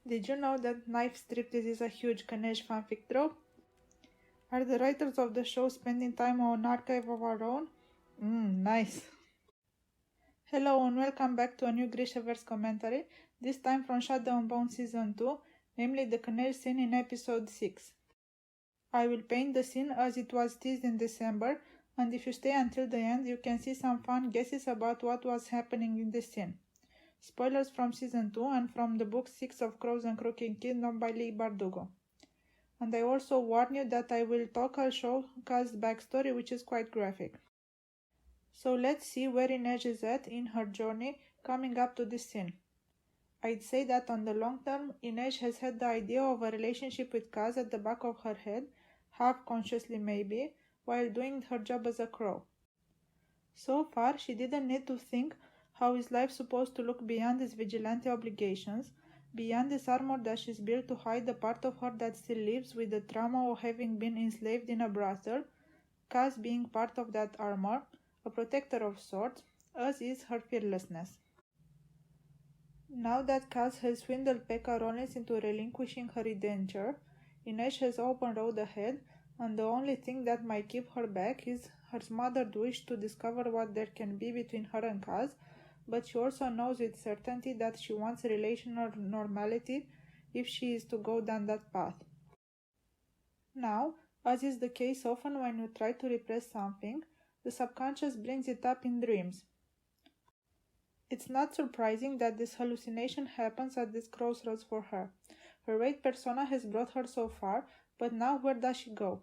Did you know that knife striptease is a huge Ganesh fanfic trope? Are the writers of the show spending time on an archive of our own? Nice. Hello and welcome back to a new Grishaverse commentary, this time from Shadow and Bone Season 2, namely the Ganesh scene in Episode 6. I will paint the scene as it was teased in December, and if you stay until the end you can see some fun guesses about what was happening in the scene. Spoilers from Season 2 and from the book 6 of Crows and Crooked Kingdom by Leigh Bardugo. And I also warn you that I will talk or show Kaz's backstory, which is quite graphic. So let's see where Inej is at in her journey coming up to this scene. I'd say that on the long term, Inej has had the idea of a relationship with Kaz at the back of her head, half consciously maybe, while doing her job as a crow. So far, she didn't need to think how is life supposed to look beyond these vigilante obligations, beyond this armor that she's built to hide the part of her that still lives with the trauma of having been enslaved in a brothel, Kaz being part of that armor, a protector of sorts, as is her fearlessness. Now that Kaz has swindled Pekka Rollins into relinquishing her indenture, Inej has open road ahead, and the only thing that might keep her back is her smothered wish to discover what there can be between her and Kaz, but she also knows with certainty that she wants relational normality if she is to go down that path. Now, as is the case often when you try to repress something, the subconscious brings it up in dreams. It's not surprising that this hallucination happens at this crossroads for her. Her weight persona has brought her so far, but now where does she go?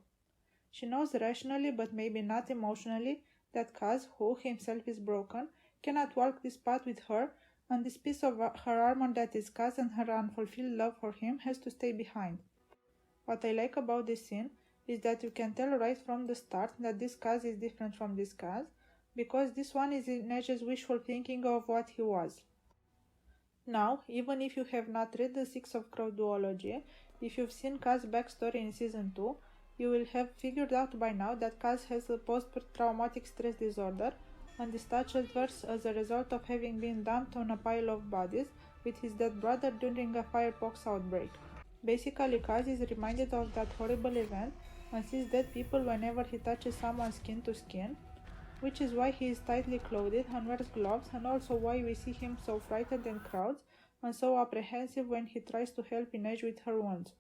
She knows rationally, but maybe not emotionally, that Kaz, who himself is broken, cannot walk this path with her, and this piece of her armor that is Kaz and her unfulfilled love for him has to stay behind. What I like about this scene is that you can tell right from the start that this Kaz is different from this Kaz, because this one is Inej's wishful thinking of what he was. Now, even if you have not read the Six of Crows duology, if you've seen Kaz's backstory in Season 2, you will have figured out by now that Kaz has a post-traumatic stress disorder and is touch adverse as a result of having been dumped on a pile of bodies with his dead brother during a firepox outbreak. Basically, Kaz is reminded of that horrible event and sees dead people whenever he touches someone skin to skin, which is why he is tightly clothed and wears gloves, and also why we see him so frightened in crowds and so apprehensive when he tries to help Inej with her wounds.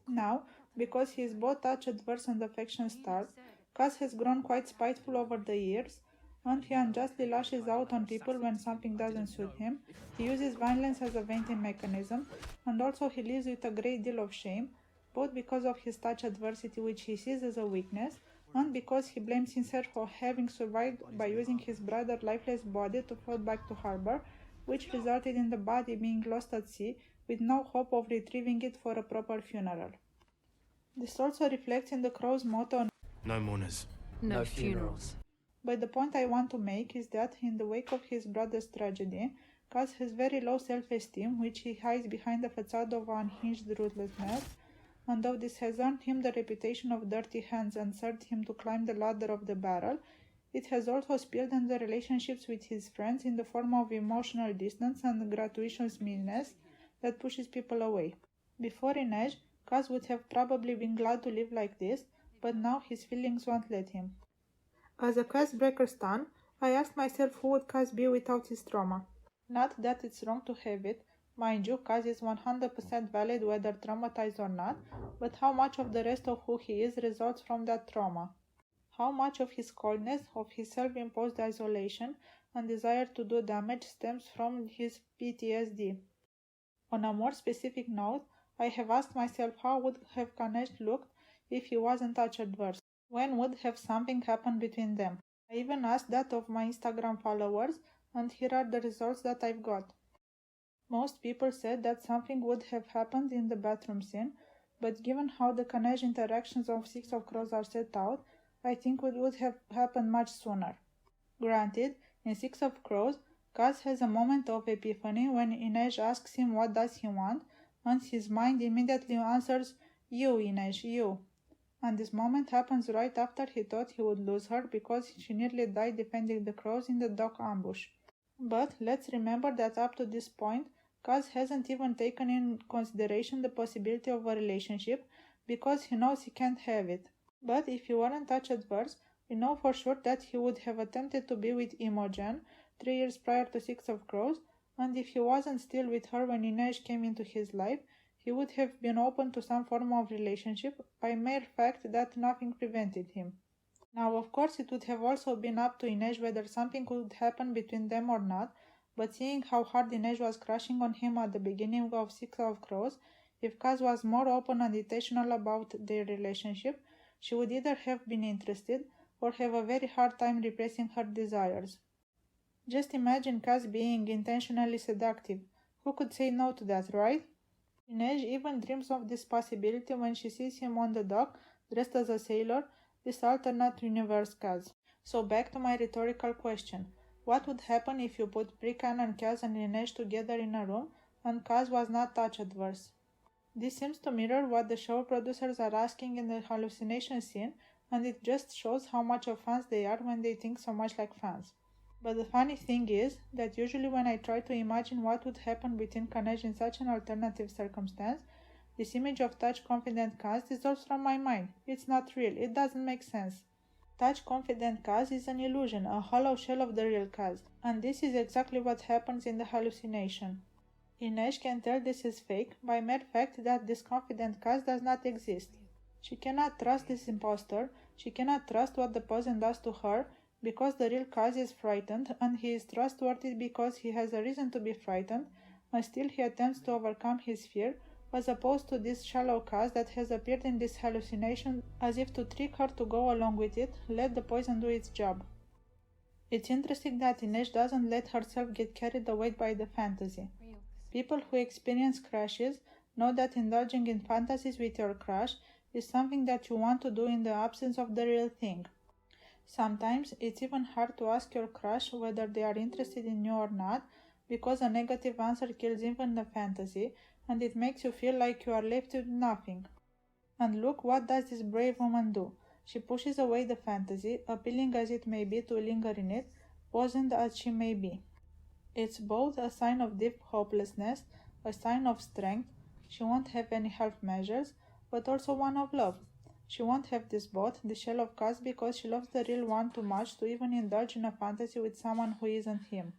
Now, because he is both touch adverse and affection starved, Kaz has grown quite spiteful over the years, and he unjustly lashes out on people when something doesn't suit him. He uses violence as a venting mechanism, and also he lives with a great deal of shame, both because of his touch adversity, which he sees as a weakness, and because he blames himself for having survived by using his brother's lifeless body to float back to harbor, which resulted in the body being lost at sea with no hope of retrieving it for a proper funeral. This also reflects in the Crow's motto, No mourners. No funerals. But the point I want to make is that in the wake of his brother's tragedy, Kaz has very low self-esteem, which he hides behind the facade of unhinged ruthlessness, and though this has earned him the reputation of dirty hands and served him to climb the ladder of the barrel, it has also spilled on the relationships with his friends in the form of emotional distance and gratuitous meanness that pushes people away. Before Inej, Kaz would have probably been glad to live like this, but now his feelings won't let him. As a Kaz breaker stan, I asked myself who would Kaz be without his trauma. Not that it's wrong to have it, mind you, Kaz is 100% valid whether traumatized or not, but how much of the rest of who he is results from that trauma? How much of his coldness, of his self-imposed isolation and desire to do damage stems from his PTSD? On a more specific note, I have asked myself how would have Ganesh looked if he wasn't touch adverse? When would have something happened between them? I even asked that of my Instagram followers, and here are the results that I've got. Most people said that something would have happened in the bathroom scene, but given how the Ganesh interactions of Six of Crows are set out, I think it would have happened much sooner. Granted, in Six of Crows, Kaz has a moment of epiphany when Inej asks him what does he want, and his mind immediately answers, "You, Inej, you." And this moment happens right after he thought he would lose her because she nearly died defending the crows in the dock ambush. But let's remember that up to this point, Kaz hasn't even taken in consideration the possibility of a relationship because he knows he can't have it. But if he weren't touch adverse, we know for sure that he would have attempted to be with Imogen 3 years prior to Six of Crows, and if he wasn't still with her when Inej came into his life, he would have been open to some form of relationship by mere fact that nothing prevented him. Now, of course, it would have also been up to Inej whether something could happen between them or not, but seeing how hard Inej was crushing on him at the beginning of Six of Crows, if Kaz was more open and intentional about their relationship, she would either have been interested or have a very hard time repressing her desires. Just imagine Kaz being intentionally seductive. Who could say no to that, right? Inej even dreams of this possibility when she sees him on the dock, dressed as a sailor, this alternate universe Kaz. So back to my rhetorical question. What would happen if you put pre-canon Kaz and Inej together in a room and Kaz was not touch adverse? This seems to mirror what the show producers are asking in the hallucination scene, and it just shows how much of fans they are when they think so much like fans. But the funny thing is that usually when I try to imagine what would happen between Kanej in such an alternative circumstance, this image of touch confident Kaz dissolves from my mind. It's not real, it doesn't make sense. Touch confident Kaz is an illusion, a hollow shell of the real Kaz, and this is exactly what happens in the hallucination. Inej can tell this is fake by mere fact that this confident Kaz does not exist. She cannot trust this impostor, she cannot trust what the poison does to her, because the real Kaz is frightened, and he is trustworthy because he has a reason to be frightened, and still he attempts to overcome his fear, as opposed to this shallow Kaz that has appeared in this hallucination as if to trick her to go along with it, let the poison do its job. It's interesting that Inej doesn't let herself get carried away by the fantasy. People who experience crushes know that indulging in fantasies with your crush is something that you want to do in the absence of the real thing. Sometimes it's even hard to ask your crush whether they are interested in you or not, because a negative answer kills even the fantasy, and it makes you feel like you are left with nothing. And look what does this brave woman do. She pushes away the fantasy, appealing as it may be to linger in it, poisoned as she may be. It's both a sign of deep hopelessness, a sign of strength. She won't have any half measures, but also one of love. She won't have this both, the shell of Kaz, because she loves the real one too much to even indulge in a fantasy with someone who isn't him.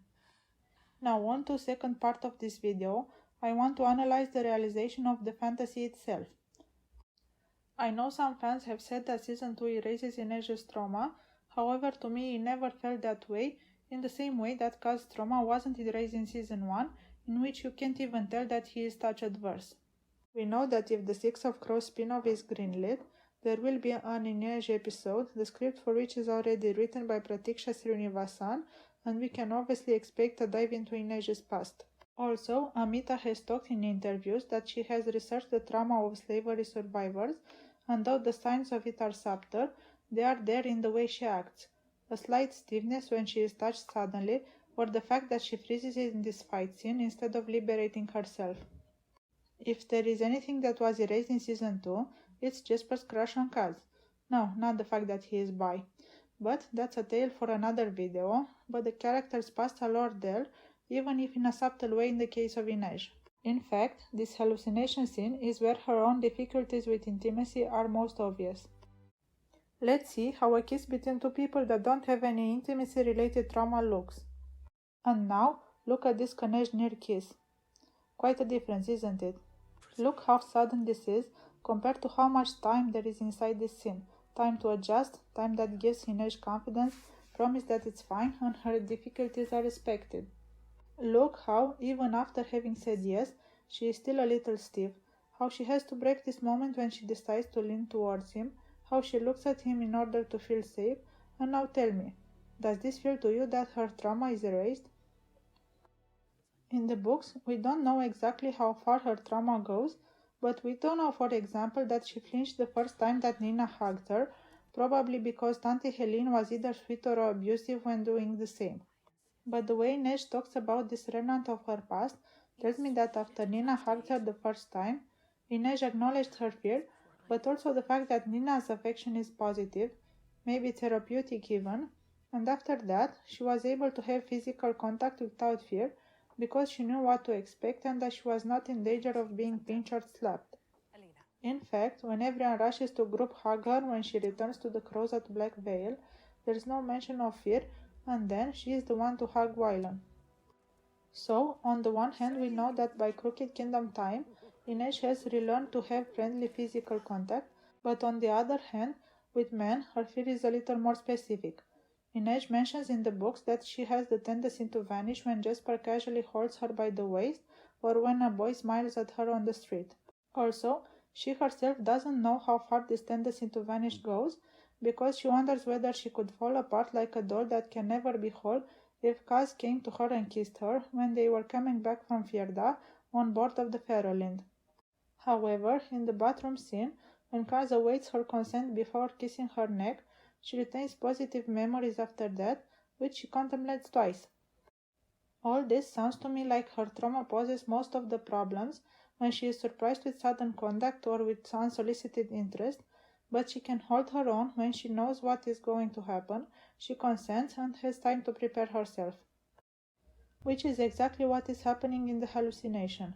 Now on to second part of this video, I want to analyze the realization of the fantasy itself. I know some fans have said that Season 2 erases Inej's trauma, however to me it never felt that way, in the same way that Kaz's trauma wasn't erased in Season 1, in which you can't even tell that he is touch adverse. We know that if the Six of Crows spin-off is greenlit, there will be an Inej episode, the script for which is already written by Pratiksha Srinivasan, and we can obviously expect a dive into Inej's past. Also, Amita has talked in interviews that she has researched the trauma of slavery survivors, and though the signs of it are subtle, they are there in the way she acts. A slight stiffness when she is touched suddenly, or the fact that she freezes in this fight scene instead of liberating herself. If there is anything that was erased in Season 2, it's Jesper's crush on Kaz. No, not the fact that he is bi. But that's a tale for another video, but the character's past are all there, even if in a subtle way in the case of Inej. In fact, this hallucination scene is where her own difficulties with intimacy are most obvious. Let's see how a kiss between two people that don't have any intimacy-related trauma looks. And now, look at this Kanej near kiss. Quite a difference, isn't it? Look how sudden this is compared to how much time there is inside this scene. Time to adjust, time that gives Inej confidence, promise that it's fine and her difficulties are respected. Look how, even after having said yes, she is still a little stiff, how she has to break this moment when she decides to lean towards him, how she looks at him in order to feel safe, and now tell me, does this feel to you that her trauma is erased? In the books, we don't know exactly how far her trauma goes, but we do know, for example, that she flinched the first time that Nina hugged her, probably because Tante Helene was either sweet or abusive when doing the same. But the way Inej talks about this remnant of her past tells me that after Nina hugged her the first time, Inej acknowledged her fear, but also the fact that Nina's affection is positive, maybe therapeutic even, and after that she was able to have physical contact without fear, because she knew what to expect and that she was not in danger of being pinched or slapped. In fact, when everyone rushes to group hug her when she returns to the Crozet Black Veil, there is no mention of fear, and then she is the one to hug Wylan. So, on the one hand, we know that by Crooked Kingdom time, Inej has relearned to have friendly physical contact, but on the other hand, with men, her fear is a little more specific. Inej mentions in the books that she has the tendency to vanish when Jasper casually holds her by the waist or when a boy smiles at her on the street. Also, she herself doesn't know how far this tendency to vanish goes, because she wonders whether she could fall apart like a doll that can never be whole if Kaz came to her and kissed her when they were coming back from Fjerda on board of the Ferroland. However, in the bathroom scene, when Kaz awaits her consent before kissing her neck, she retains positive memories after that, which she contemplates twice. All this sounds to me like her trauma poses most of the problems when she is surprised with sudden contact or with unsolicited interest, but she can hold her own when she knows what is going to happen, she consents and has time to prepare herself. Which is exactly what is happening in the hallucination.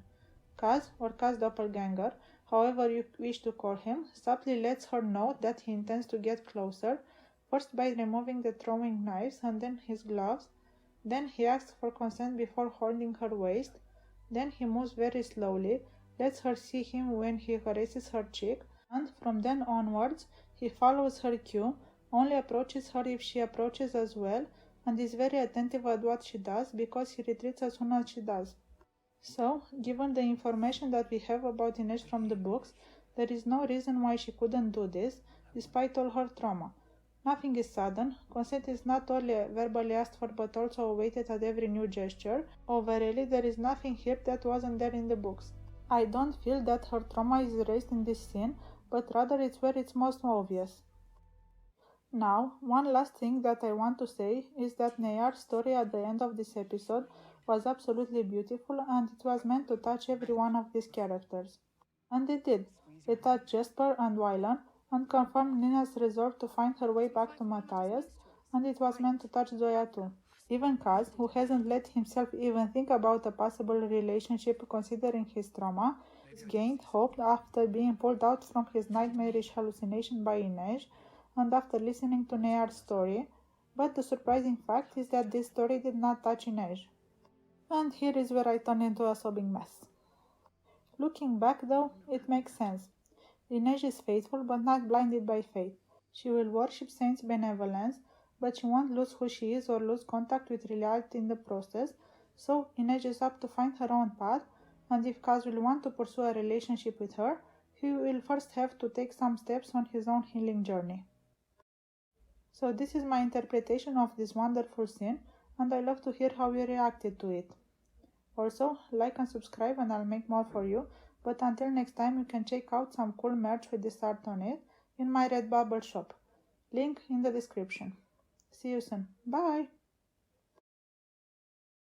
Kaz, or Kaz doppelganger, however you wish to call him, subtly lets her know that he intends to get closer, first by removing the throwing knives and then his gloves, then he asks for consent before holding her waist, then he moves very slowly, lets her see him when he caresses her cheek, and from then onwards he follows her cue, only approaches her if she approaches as well, and is very attentive at what she does because he retreats as soon as she does. So, given the information that we have about Inej from the books, there is no reason why she couldn't do this, despite all her trauma. Nothing is sudden, consent is not only verbally asked for but also awaited at every new gesture. Overall, there is nothing here that wasn't there in the books. I don't feel that her trauma is raised in this scene, but rather it's where it's most obvious. Now, one last thing that I want to say is that Neyar's story at the end of this episode was absolutely beautiful and it was meant to touch every one of these characters. And it did. It touched Jasper and Wylan and confirmed Nina's resolve to find her way back to Matthias, and it was meant to touch Zoya too. Even Kaz, who hasn't let himself even think about a possible relationship considering his trauma, has gained hope after being pulled out from his nightmarish hallucination by Inej and after listening to Neyar's story, but the surprising fact is that this story did not touch Inej. And here is where I turn into a sobbing mess. Looking back though, it makes sense. Inej is faithful but not blinded by fate. She will worship Saint's benevolence, but she won't lose who she is or lose contact with reality in the process, so Inej is up to find her own path, and if Kaz will want to pursue a relationship with her, he will first have to take some steps on his own healing journey. So this is my interpretation of this wonderful scene, and I love to hear how you reacted to it. Also, like and subscribe and I'll make more for you, but until next time you can check out some cool merch with this art on it in my Redbubble shop. Link in the description. See you soon. Bye!